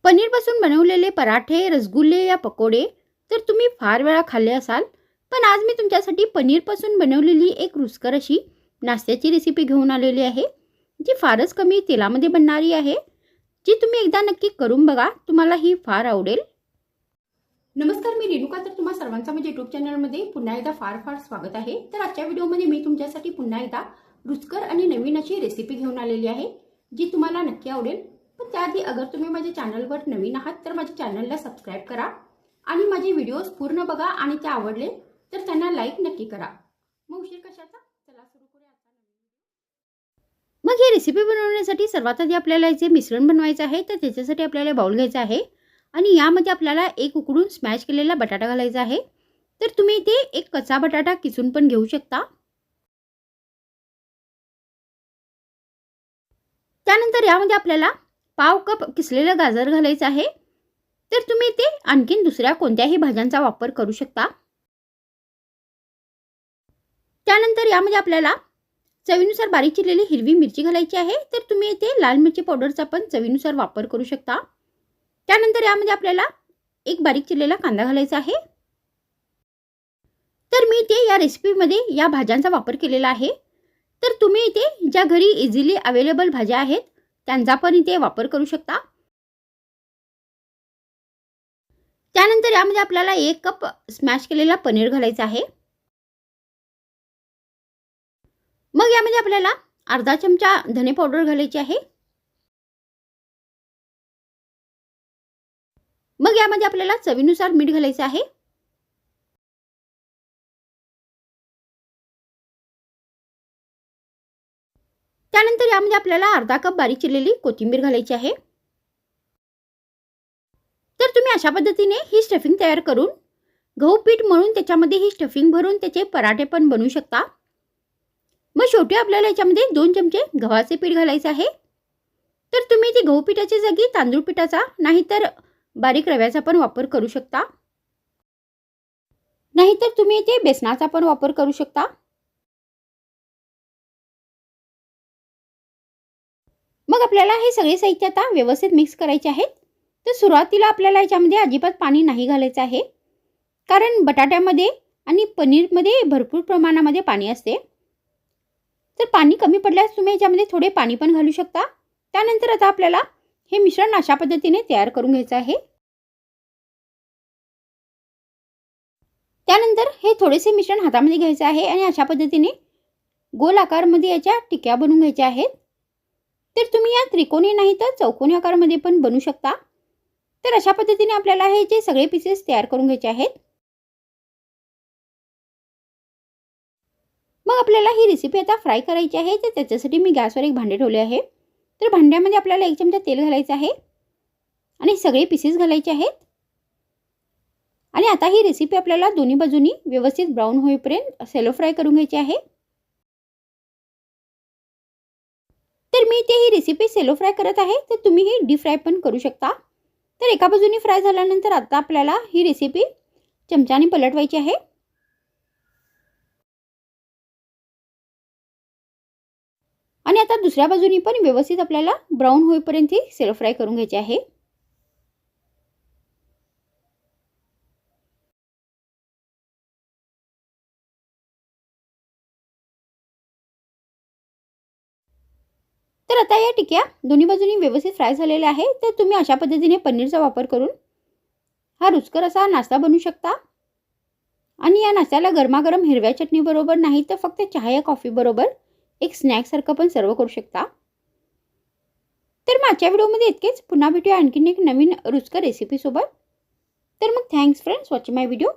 पनीरपासून बनवलेले पराठे, रसगुल्ले या पकोडे तर तुम्ही फार वेळा खाल्ले असाल, पण आज मी तुमच्यासाठी पनीरपासून बनवलेली एक रुचकर अशी नाश्त्याची रेसिपी घेऊन आलेली आहे, जी फारच कमी तेलामध्ये बनणारी आहे, जी तुम्ही एकदा नक्की करून बघा, तुम्हाला ही फार आवडेल. नमस्कार, मी रेणुका. तर तुम्हा सर्वांचं माझ्या यूट्यूब चॅनलमध्ये पुन्हा एकदा फार फार स्वागत आहे. तर आजच्या व्हिडिओमध्ये मी तुमच्यासाठी पुन्हा एकदा रुचकर आणि नवीन अशी रेसिपी घेऊन आलेली आहे, जी तुम्हाला नक्की आवडेल. पण त्याआधी अगर तुम्ही माझ्या चॅनलवर नवीन आहात तर माझ्या चॅनलला सबस्क्राईब करा आणि माझे व्हिडिओज पूर्ण बघा आणि ते आवडले तर त्यांना लाईक नक्की करा. मग उशीर कशाचा, चला सुरू करूया आता. मग ही रेसिपी बनवण्यासाठी सर्वात आधी आपल्याला जे मिश्रण बनवायचं आहे तर त्याच्यासाठी आपल्याला बाउल घ्यायचा आहे आणि यामध्ये आपल्याला एक उकडून स्मॅश केलेला बटाटा घालायचा आहे. तर तुम्ही इथे एक कच्चा बटाटा किसून पण घेऊ शकता. त्यानंतर यामध्ये आपल्याला पाव कप किसलेलं गाजर घालायचं आहे. तर तुम्ही इथे आणखीन दुसऱ्या कोणत्याही भाज्यांचा वापर करू शकता. त्यानंतर यामध्ये आपल्याला चवीनुसार बारीक चिरलेली हिरवी मिरची घालायची आहे. तर तुम्ही इथे लाल मिरची पावडरचा पण चवीनुसार वापर करू शकता. त्यानंतर यामध्ये आपल्याला एक बारीक चिरलेला कांदा घालायचा आहे. तर मी इथे या रेसिपीमध्ये या भाज्यांचा वापर केलेला आहे. तर तुम्ही इथे ज्या घरी इझिली अवेलेबल भाज्या आहेत त्यांचा पण इथे वापर करू शकता. त्यानंतर यामध्ये आपल्याला 1 कप स्मॅश केलेला पनीर घालायचा आहे. मग यामध्ये आपल्याला अर्धा चमचा धने पावडर घालायची आहे. मग यामध्ये आपल्याला चवीनुसार मीठ घालायचं आहे. त्यानंतर यामध्ये आपल्याला अर्धा कप बारीक चिरलेली कोथिंबीर घालायची आहे. तर तुम्ही अशा पद्धतीने ही स्टफिंग तयार करून गहू पीठ मळून त्याच्यामध्ये ही स्टफिंग भरून त्याचे पराठे पण बनवू शकता. मग शेवटी आपल्याला याच्यामध्ये 2 चमचे गव्हाचे पीठ घालायचे आहे. तर तुम्ही ते गहू पिठाच्या जागी तांदूळ पिठाचा नाहीतर बारीक रव्याचा पण वापर करू शकता. नाहीतर तुम्ही इथे बेसनाचा पण वापर करू शकता. मग आपल्याला हे सगळे साहित्य आता व्यवस्थित मिक्स करायचे आहेत. तर सुरुवातीला आपल्याला याच्यामध्ये अजिबात पाणी नाही घालायचं आहे, कारण बटाट्यामध्ये आणि पनीरमध्ये भरपूर प्रमाणामध्ये पाणी असते. तर पाणी कमी पडल्यास तुम्ही याच्यामध्ये थोडे पाणी पण घालू शकता. त्यानंतर आता आपल्याला हे मिश्रण अशा पद्धतीने तयार करून घ्यायचं आहे. त्यानंतर हे थोडेसे मिश्रण हातामध्ये घ्यायचे आहे आणि अशा पद्धतीने गोल आकारमध्ये याच्या टिक्या बनवून घ्यायच्या आहेत. तर तुम्ही या त्रिकोणी नाही तर चौकोनी आकारामध्ये पण बनवू शकता. तर अशा पद्धतीने आपल्याला हे जे सगळे पीसेस तयार करून घ्यायचे आहेत. मग आपल्याला ही रेसिपी आता फ्राय करायची आहे. तर त्याच्यासाठी मी गॅसवर एक भांडे ठेवले आहे. तर भांड्यामध्ये आपल्याला 1 चमचा तेल घालायचं आहे आणि सगळे पीसेस घालायचे आहेत. आणि आता ही रेसिपी आपल्याला दोन्ही बाजूनी व्यवस्थित ब्राऊन होईपर्यंत सेलो फ्राय करून घ्यायची आहे. तर मी इथे ही रेसिपी सेलो फ्राय करत आहे. तर तुम्ही ही डीप फ्राय पण करू शकता. तर एका बाजूनी फ्राय झाल्यानंतर आता आपल्याला ही रेसिपी चमच्याने पलटवायची आहे. आणि आता दुसऱ्या बाजूनी पण व्यवस्थित आपल्याला ब्राऊन होईपर्यंत ही सेलो फ्राय करून घ्यायची आहे. तर आता या टिक्या दोन्ही बाजूनी व्यवस्थित फ्राय झालेल्या आहे. तर तुम्ही अशा पद्धतीने पनीरचा वापर करून हा रुचकर असा नाश्ता बनवू शकता. आणि या नाश्त्याला गरमागरम हिरव्या चटणी बरोबर नाही तर फक्त चहा या कॉफी बरोबर एक स्नॅक सारखं पण सर्व करू शकता. तर मग आजच्या व्हिडिओमध्ये इतकेच. पुन्हा भेटूया आणखीन एक नवीन रुचकर रेसिपी सोबत. तर मग थँक्स फ्रेंड्स वॉचिंग माय व्हिडिओ.